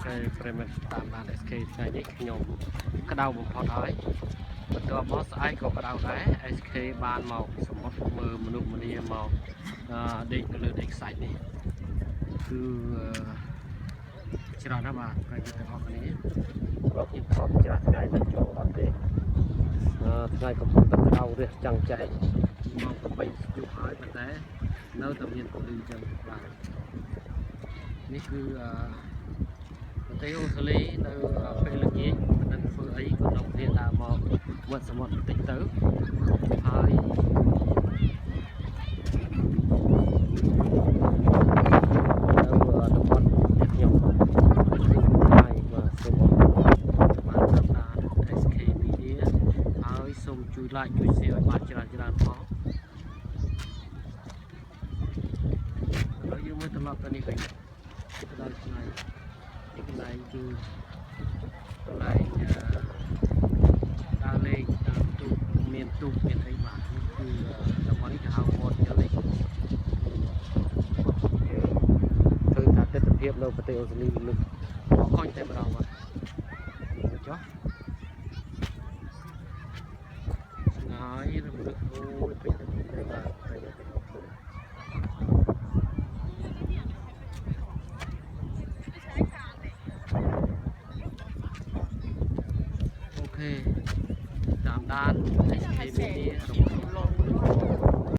ប្រិមិត្តតាមដាន SK ថ្ងៃនេះខ្ញុំក្តៅបំផុតហើយបន្ទាប់មកស្អែកក៏ក្តៅដែរ SK បានមកសមុទ្រមើលមនុស្សម្នាមកដេកនៅលើដីខ្សាច់នេះគឺច្រើនណាស់បាទប្រិមិត្តទាំងអស់គ្នាក៏ខ្ញុំខំចាស់ថ្ងៃទៅចូលអត់ទេថ្ងៃកំពុងតែក្តៅរះចាំងចែកមក8យប់ហើយប៉ុន្តែនៅតែមានពលឺចឹងបាទនេះគឺប្រទេសអូស្ត្រាលីនៅពេលល្ងាចមិនដឹងធ្វើអីក៏នាំគ្នាដើរមកវត្តសមុទ្របន្តិចទៅហើយនៅតំបន់នេះខ្ញុំហើយបាទសូមបានតាមដាន SK Media ហើយសូមជួយ like ជួយ share ឲ្យបានច្រើនផងហើយយើងមើលត្រឡប់ទៅនេះវិញដល់ថ្ងៃនេះកន្លែងគឺកន្លែងដើរលេងតាមទូកមានទូកមានអីបាទនេះគឺតំបន់នេះគេហៅវត្តយលេងឃើញថាទស្សនភាពនៅប្រទេសអូស្ត្រាលីមនុស្សអរគុណតែម្ដងបាទចុះស្ងាយរំលឹកអូយពេញទៅបាទតាមដាន SK Media របស់